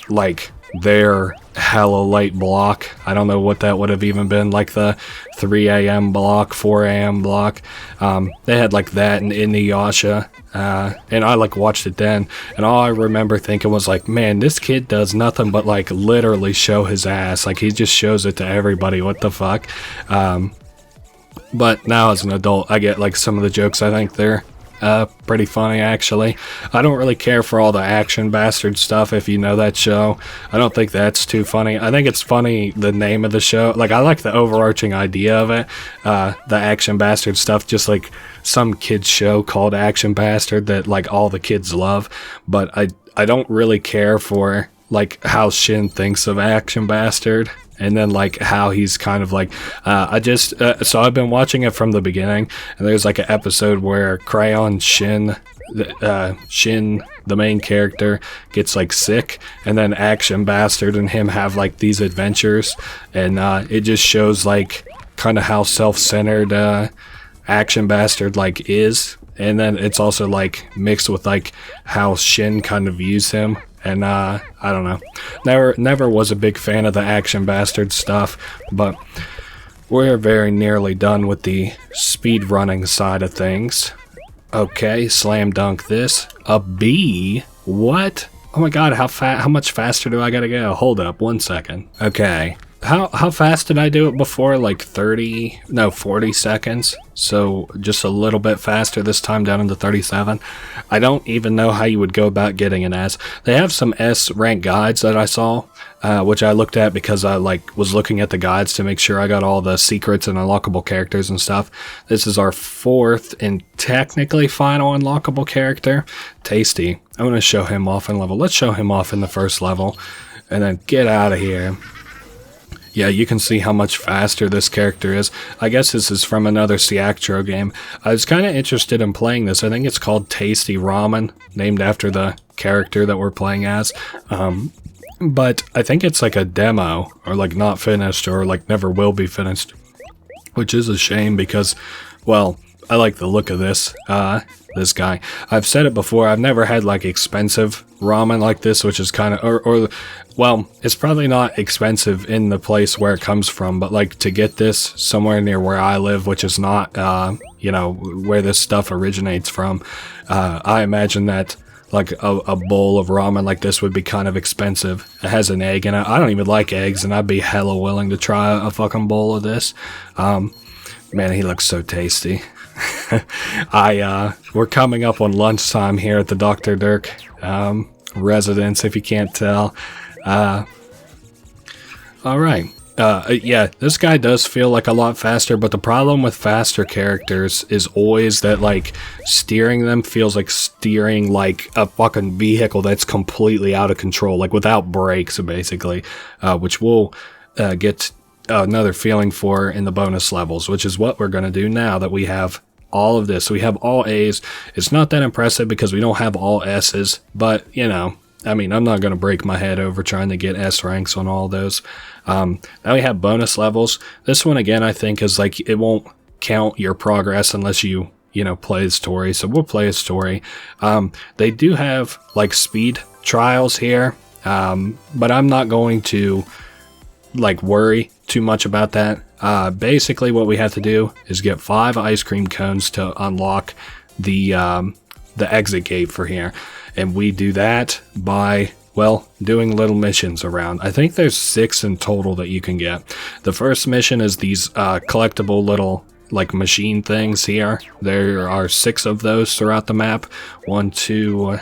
like their hella late block. I don't know what that would have even been, like the 3 a.m. block, 4 a.m. block. They had like that and Inuyasha. And I like watched it then, and all I remember thinking was like, man, this kid does nothing but like literally show his ass. Like he just shows it to everybody. What the fuck? But now as an adult, I get like some of the jokes. I think they're pretty funny, actually. I don't really care for all the Action Bastard stuff, if you know that show. I don't think that's too funny. I think it's funny, the name of the show. Like, I like the overarching idea of it. The Action Bastard stuff, just like some kid's show called Action Bastard that, like, all the kids love. But I don't really care for, like, how Shin thinks of Action Bastard. And then, like, how he's kind of like, so I've been watching it from the beginning, and there's, like, an episode where Crayon Shin, the main character, gets, like, sick, and then Action Bastard and him have, like, these adventures, and it just shows, like, kind of how self-centered Action Bastard, like, is, and then it's also, like, mixed with, like, how Shin kind of views him. And, I don't know. Never was a big fan of the Action Bastard stuff, but we're very nearly done with the speed running side of things. Okay, slam dunk this. A B? What? Oh my god, how much faster do I gotta go? Hold up, 1 second. Okay. How fast did I do it before? Like 40 seconds. So just a little bit faster this time, down into 37. I don't even know how you would go about getting an S. They have some S rank guides that I saw, which I looked at because I was looking at the guides to make sure I got all the secrets and unlockable characters and stuff. This is our 4th and technically final unlockable character, Tasty. I'm gonna show him off in level. Let's show him off in the first level, and then get out of here. Yeah, you can see how much faster this character is. I guess this is from another Siactro game. I was kind of interested in playing this. I think it's called Tasty Ramen, named after the character that we're playing as. But I think it's like a demo, or like not finished, or like never will be finished. Which is a shame because, well, I like the look of this guy. I've said it before, I've never had like expensive ramen like this, which is kind of, well, it's probably not expensive in the place where it comes from, but like to get this somewhere near where I live, which is not, you know, where this stuff originates from, I imagine that like a bowl of ramen like this would be kind of expensive. It has an egg in it. I don't even like eggs, and I'd be hella willing to try a fucking bowl of this. Man, he looks so tasty. We're coming up on lunchtime here at the Dr. Dirk residence, if you can't tell. Alright. Yeah, this guy does feel like a lot faster, but the problem with faster characters is always that, like, steering them feels like steering, like, a fucking vehicle that's completely out of control, like, without brakes, basically, which we'll get another feeling for in the bonus levels, which is what we're going to do now that we have all of this. We have all A's. It's not that impressive because we don't have all S's, but, you know, I mean, I'm not going to break my head over trying to get S ranks on all those. Now we have bonus levels. This one, again, I think is like, it won't count your progress unless you know, play as Toree. So we'll play as Toree. They do have, like, speed trials here, but I'm not going to, like, worry too much about that. Basically, what we have to do is get 5 ice cream cones to unlock the exit gate for here. And we do that by, well, doing little missions around. I think there's 6 in total that you can get. The first mission is these collectible little, like, machine things here. There are 6 of those throughout the map. 1, 2,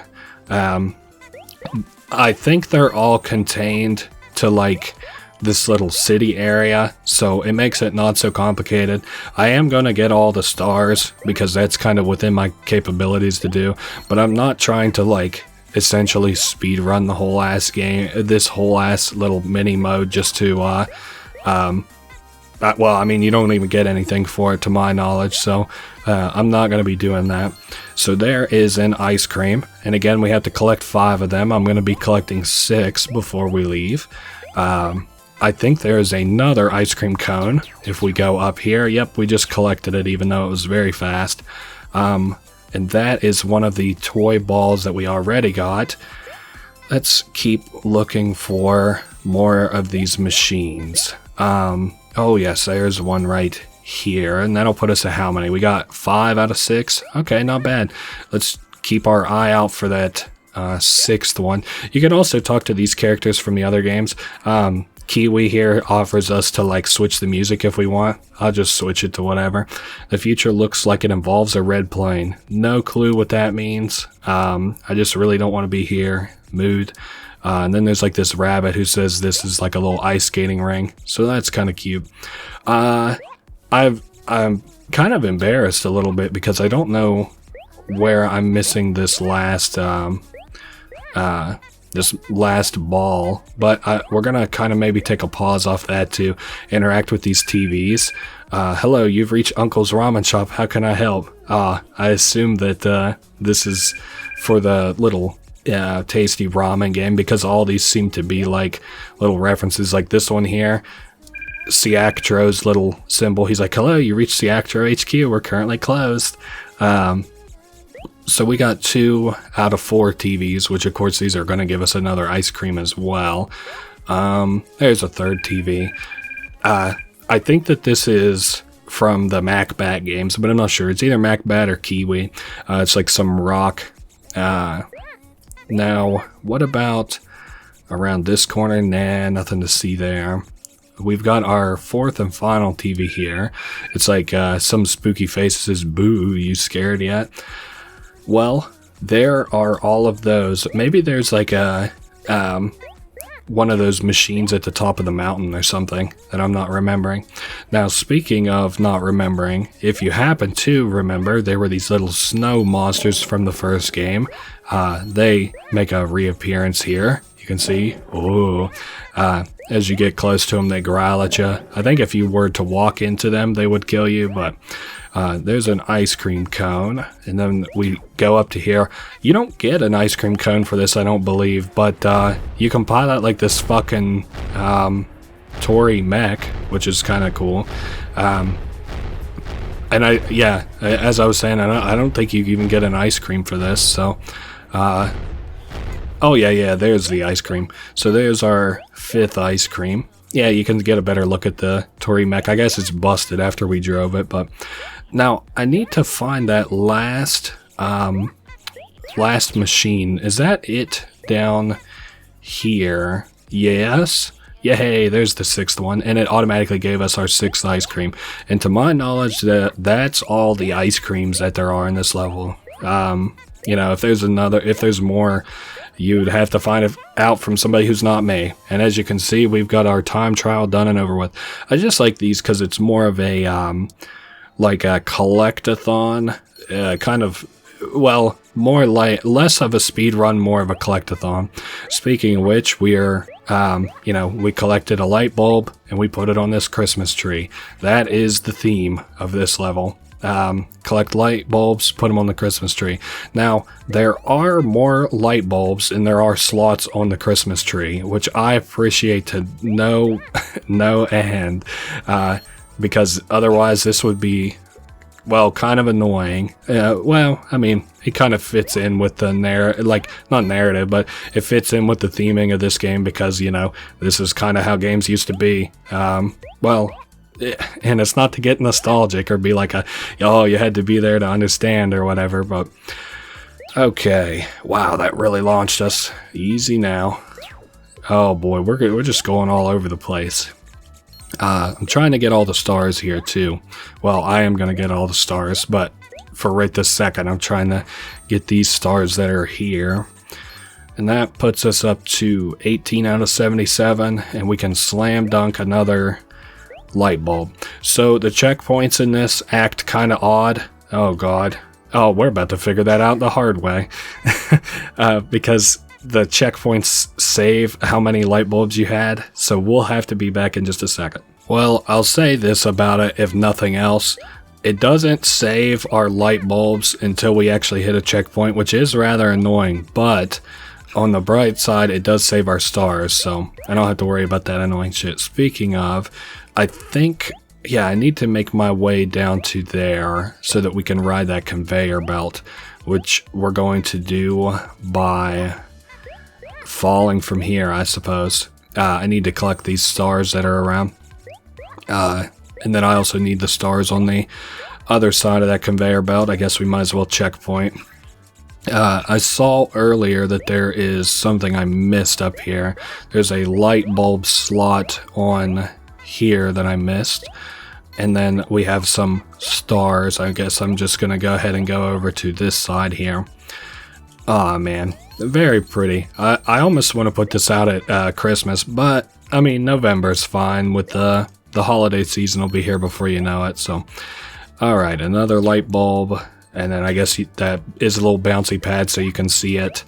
I think they're all contained to, like, this little city area, so it makes it not so complicated. I am going to get all the stars because that's kind of within my capabilities to do, but I'm not trying to, like, essentially speed run the whole ass game, this whole ass little mini mode just to well, I mean, you don't even get anything for it to my knowledge, so I'm not going to be doing that. So there is an ice cream, and again, we have to collect 5 of them. I'm going to be collecting 6 before we leave. I think there is another ice cream cone if we go up here. Yep, we just collected it even though it was very fast. And that is one of the toy balls that we already got. Let's keep looking for more of these machines. Oh yes, there's one right here, and that'll put us at how many? We got 5 out of 6. Okay, not bad. Let's keep our eye out for that 6th one. You can also talk to these characters from the other games. Kiwi here offers us to, like, switch the music if we want. I'll just switch it to whatever. The future looks like it involves a red plane. No clue what that means. I just really don't want to be here. Mood. And then there's, like, this rabbit who says this is like a little ice skating ring. So that's kind of cute. I'm kind of embarrassed a little bit because I don't know where I'm missing this last ball, but we're gonna kind of maybe take a pause off that to interact with these TVs. Hello, you've reached Uncle's Ramen Shop. How can I help? I assume that this is for the little tasty ramen game, because all these seem to be like little references, like this one here. Siactro's little symbol. He's like, hello, you reached Siactro HQ. We're currently closed. So we got 2 out of 4 TVs, which of course these are going to give us another ice cream as well. There's a 3rd TV. I think that this is from the MacBat games, but I'm not sure. It's either MacBat or Kiwi. It's like some rock. Now, what about around this corner? Nah, nothing to see there. We've got our 4th and final TV here. It's like some spooky face says, boo, you scared yet? Well, there are all of those. Maybe there's like a one of those machines at the top of the mountain or something that I'm not remembering. Now, speaking of not remembering, if you happen to remember, there were these little snow monsters from the first game. They make a reappearance here. You can see, oh, as you get close to them, they growl at you. I think if you were to walk into them, they would kill you, but there's an ice cream cone, and then we go up to here. You don't get an ice cream cone for this, I don't believe, but you can pilot like this fucking Toree mech, which is kind of cool. And as I was saying, I don't think you even get an ice cream for this, so oh yeah, there's the ice cream. So there's our 5th ice cream. Yeah, you can get a better look at the Toree mech. I guess it's busted after we drove it, but now I need to find that last machine. Is that it down here? Yes. Yay, there's the 6th one, and it automatically gave us our 6th ice cream. And to my knowledge, that's all the ice creams that there are in this level. You know, if there's more, you'd have to find it out from somebody who's not me. And as you can see, we've got our time trial done and over with. I just like these because it's more of a, like a collectathon, kind of, well, less of a speed run, more of a collectathon. Speaking of which, we're, you know, we collected a light bulb and we put it on this Christmas tree. That is the theme of this level. Collect light bulbs, put them on the Christmas tree. Now, there are more light bulbs and there are slots on the Christmas tree, which I appreciate to no end, because otherwise this would be, well, kind of annoying. Well, I mean, it kind of fits in with the not narrative, but it fits in with the theming of this game because, you know, this is kind of how games used to be. Well, and it's not to get nostalgic or be like oh, you had to be there to understand or whatever, but okay. Wow, that really launched us. Easy now. Oh boy, we're just going all over the place. I'm trying to get all the stars here too. Well, I am going to get all the stars, but for right this second, I'm trying to get these stars that are here. And that puts us up to 18 out of 77, and we can slam dunk another light bulb. So the checkpoints in this act kind of odd. Oh god. Oh, we're about to figure that out the hard way. Because the checkpoints save how many light bulbs you had, so we'll have to be back in just a second. Well, I'll say this about it, if nothing else. It doesn't save our light bulbs until we actually hit a checkpoint, which is rather annoying, but on the bright side, it does save our stars, so I don't have to worry about that annoying shit. Speaking of, I think, yeah, I need to make my way down to there so that we can ride that conveyor belt, which we're going to do by falling from here, I suppose. I need to collect these stars that are around. And then I also need the stars on the other side of that conveyor belt. I guess we might as well checkpoint. I saw earlier that there is something I missed up here. There's a light bulb slot on here that I missed. And then we have some stars. I guess I'm just going to go ahead and go over to this side here. Aw, man. Very pretty. I almost want to put this out at Christmas, but, I mean, November's fine. With the holiday season will be here before you know it, so. Alright, another light bulb. And then I guess that is a little bouncy pad so you can see it.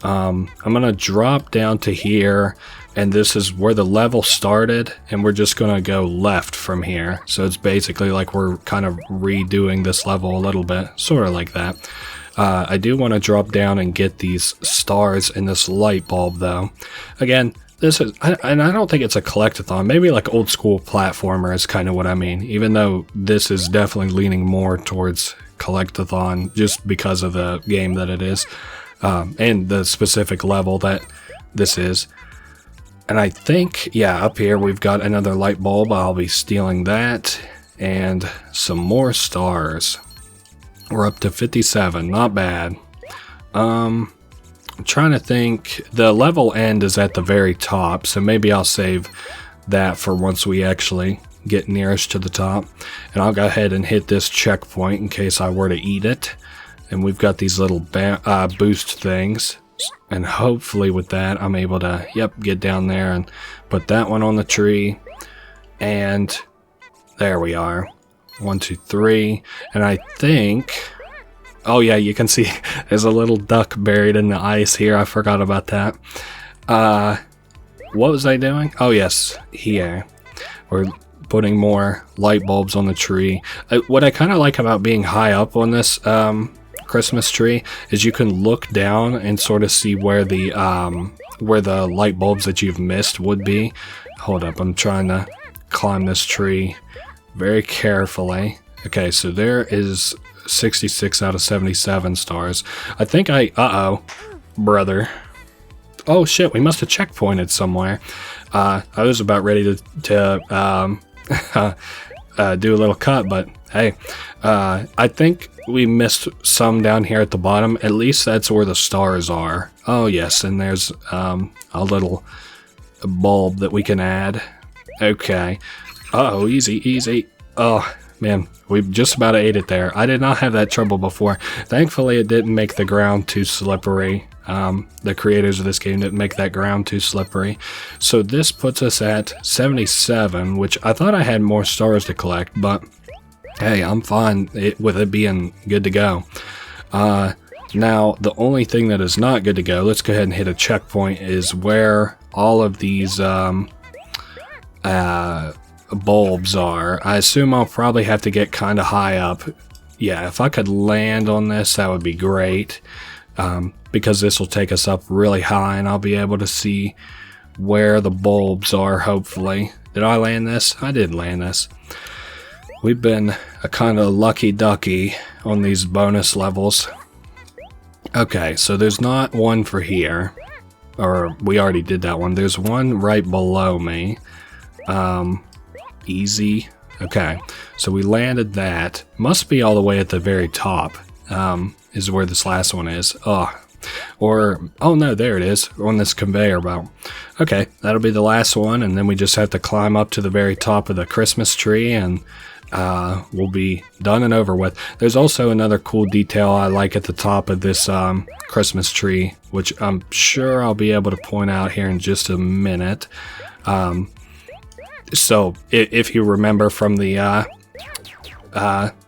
I'm going to drop down to here, and this is where the level started, and we're just going to go left from here. So it's basically like we're kind of redoing this level a little bit, sort of like that. I do want to drop down and get these stars in this light bulb, though. Again, this is, and I don't think it's a collectathon. Maybe like old school platformer is kind of what I mean, even though this is definitely leaning more towards collectathon just because of the game that it is, and the specific level that this is. And I think, yeah, up here we've got another light bulb. I'll be stealing that, and some more stars. We're up to 57, not bad. I'm trying to think, the level end is at the very top, so maybe I'll save that for once we actually get nearest to the top. And I'll go ahead and hit this checkpoint in case I were to eat it. And we've got these little boost things, and hopefully with that I'm able to, yep, get down there and put that one on the tree. And there we are. 1, 2, 3. And I think, oh yeah, you can see there's a little duck buried in the ice here. I forgot about that. What was I doing? Oh yes, here. We're putting more light bulbs on the tree. What I kind of like about being high up on this Christmas tree is you can look down and sort of see where the light bulbs that you've missed would be. Hold up, I'm trying to climb this tree very carefully. Okay, so there is 66 out of 77 stars. I think uh-oh, brother. Oh shit, we must have checkpointed somewhere. I was about ready to do a little cut, but hey, I think we missed some down here at the bottom. At least that's where the stars are. Oh yes, and there's a little bulb that we can add. Okay. Uh-oh, easy, easy. Oh, man, we just about ate it there. I did not have that trouble before. Thankfully, it didn't make the ground too slippery. The creators of this game didn't make that ground too slippery. So this puts us at 77, which I thought I had more stars to collect, but hey, I'm fine with it being good to go. Now, the only thing that is not good to go, let's go ahead and hit a checkpoint, is where all of these bulbs are. I assume I'll probably have to get kind of high up. Yeah, if I could land on this, that would be great. Because this will take us up really high and I'll be able to see where the bulbs are, hopefully. Did I land this? I did land this. We've been a kind of lucky ducky on these bonus levels. Okay, so there's not one for here. Or we already did that one. There's one right below me. Easy. Okay, so we landed that. Must be all the way at the very top. Is where this last one is. Oh no, there it is, on this conveyor belt. Okay, that'll be the last one, and then we just have to climb up to the very top of the Christmas tree, and we'll be done and over with. There's also another cool detail I like at the top of this Christmas tree, which I'm sure I'll be able to point out here in just a minute. So, if you remember from the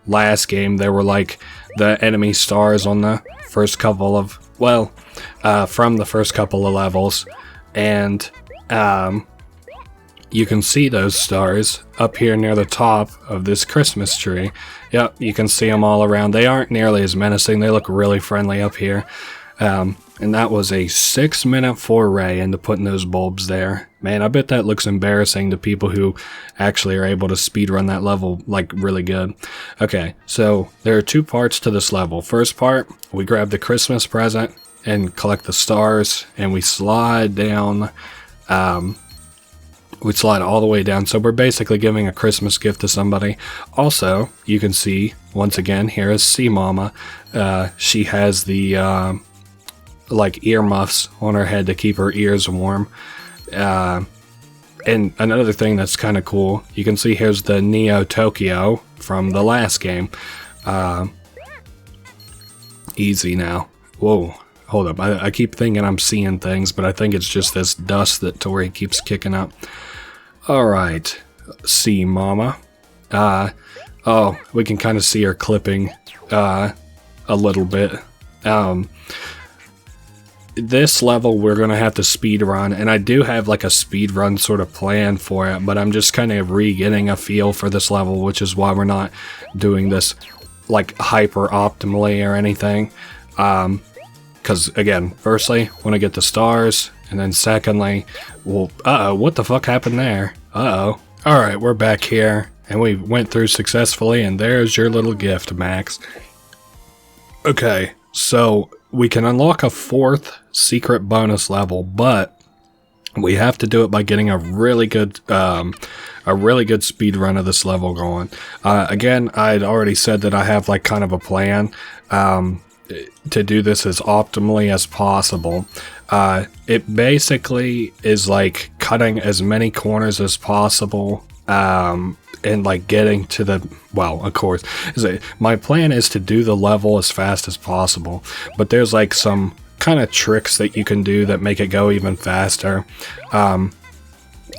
last game, there were like the enemy stars on the first couple of, from the first couple of levels, and you can see those stars up here near the top of this Christmas tree. Yep, you can see them all around. They aren't nearly as menacing. They look really friendly up here. And that was a 6-minute foray into putting those bulbs there. Man, I bet that looks embarrassing to people who actually are able to speedrun that level, like, really good. Okay, so there are 2 parts to this level. First part, we grab the Christmas present and collect the stars, and we slide down, we slide all the way down. So we're basically giving a Christmas gift to somebody. Also, you can see, once again, here is Sea Mama. She has the like earmuffs on her head to keep her ears warm. And another thing that's kind of cool, you can see here's the Neo Tokyo from the last game. Easy now. Whoa, hold up. I keep thinking I'm seeing things, but I think it's just this dust that Toree keeps kicking up. Alright, Sea Mama. Oh, we can kind of see her clipping a little bit. This level we're going to have to speed run, and I do have like a speed run sort of plan for it, but I'm just kind of getting a feel for this level, which is why we're not doing this like hyper optimally or anything. Because again, firstly, want to get the stars, and then secondly, well, what the fuck happened there? Alright, we're back here, and we went through successfully, and there's your little gift, Max. Okay, so we can unlock a 4th secret bonus level, but we have to do it by getting a really good speed run of this level going. Again, I'd already said that I have like kind of a plan to do this as optimally as possible. It basically is like cutting as many corners as possible, and like getting to the, well, of course, my plan is to do the level as fast as possible, but there's like some kind of tricks that you can do that make it go even faster.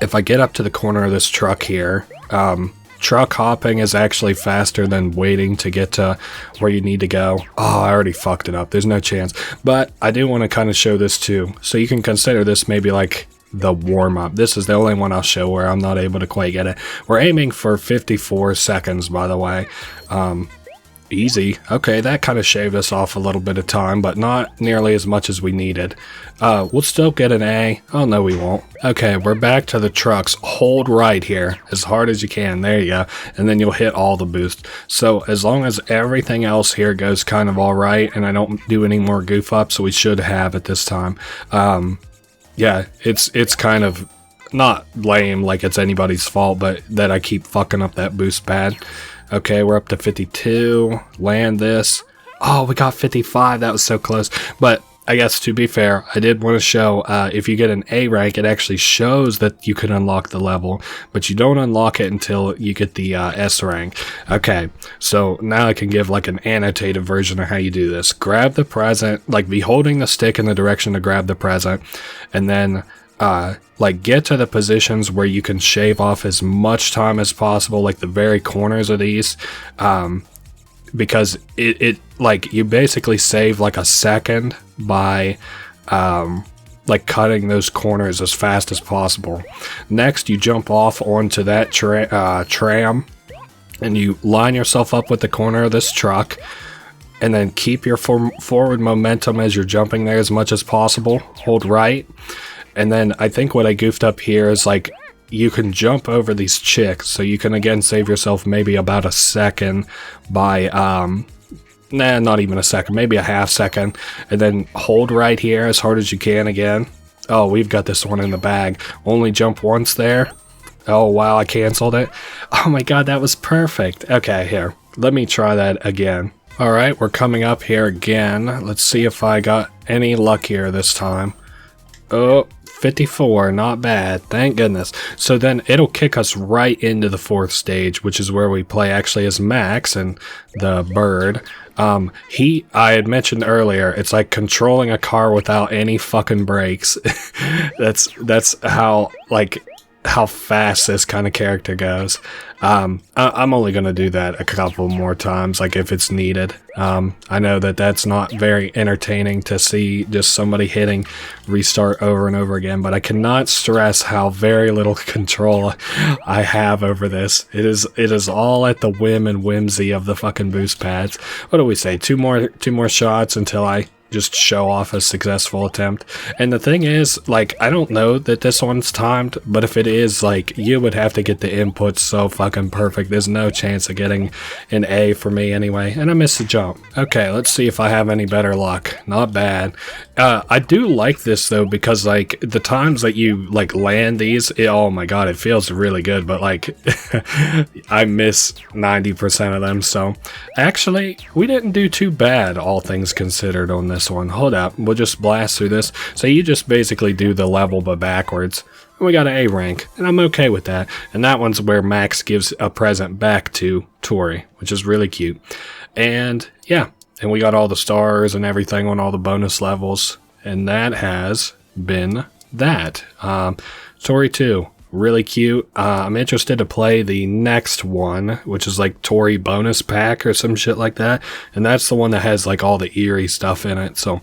If I get up to the corner of this truck here, truck hopping is actually faster than waiting to get to where you need to go. Oh, I already fucked it up. There's no chance. But I do want to kind of show this too. So you can consider this maybe like the warm-up. This is the only one I'll show where I'm not able to quite get it. We're aiming for 54 seconds, by the way. Easy. Okay, that kind of shaved us off a little bit of time, but not nearly as much as we needed. We'll still get an A. Oh, no, we won't. Okay, we're back to the trucks. Hold right here as hard as you can. There you go. And then you'll hit all the boosts. So as long as everything else here goes kind of all right, and I don't do any more goof ups, we should have at this time. Yeah, it's kind of not lame like it's anybody's fault, but that I keep fucking up that boost pad. Okay, we're up to 52. Land this. Oh, we got 55. That was so close. But I guess to be fair, I did want to show if you get an A rank, it actually shows that you can unlock the level, but you don't unlock it until you get the S rank. Okay, so now I can give like an annotated version of how you do this. Grab the present, like be holding the stick in the direction to grab the present, and then like get to the positions where you can shave off as much time as possible, like the very corners of these. Because it like you basically save like a second by like cutting those corners as fast as possible. Next, you jump off onto that tram and you line yourself up with the corner of this truck, and then keep your forward momentum as you're jumping there as much as possible. Hold right, and then I think what I goofed up here is like you can jump over these chicks, so you can again save yourself maybe about a second by not even a second, maybe a half second, and then hold right here as hard as you can again. Oh, we've got this one in the bag. Only jump once there. Oh wow, I canceled it. Oh my god, that was perfect. Okay, here, let me try that again. Alright, we're coming up here again. Let's see if I got any luck here this time. Oh, 54, not bad, thank goodness. So then it'll kick us right into the 4th stage, which is where we play actually as Max and the bird. I had mentioned earlier, it's like controlling a car without any fucking brakes. that's how, like, how fast this kind of character goes. I'm only going to do that a couple more times, like if it's needed. I know that that's not very entertaining to see just somebody hitting restart over and over again, but I cannot stress how very little control I have over this. It is all at the whim and whimsy of the fucking boost pads. What do we say? Two more shots until I just show off a successful attempt. And the thing is, like, I don't know that this one's timed, but if it is, like, you would have to get the inputs so fucking perfect. There's no chance of getting an A for me anyway. And I missed the jump. Okay, let's see if I have any better luck. Not bad. I do like this though, because like the times that you like land these, oh my god, it feels really good, but like I miss 90% of them. So actually, we didn't do too bad, all things considered, on this one. Hold up, we'll just blast through this. So you just basically do the level but backwards. And we got an A rank, and I'm okay with that. And that one's where Max gives a present back to Toree, which is really cute. And yeah, and we got all the stars and everything on all the bonus levels. And that has been that. Toree 2, really cute. I'm interested to play the next one, which is like Toree bonus pack or some shit like that. And that's the one that has like all the eerie stuff in it. So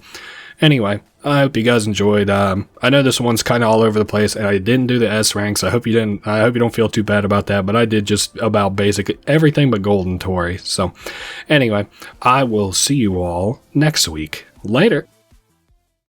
anyway, I hope you guys enjoyed. I know this one's kind of all over the place, and I didn't do the S ranks. I hope you didn't. I hope you don't feel too bad about that. But I did just about basically everything but Golden Toree. So, anyway, I will see you all next week. Later.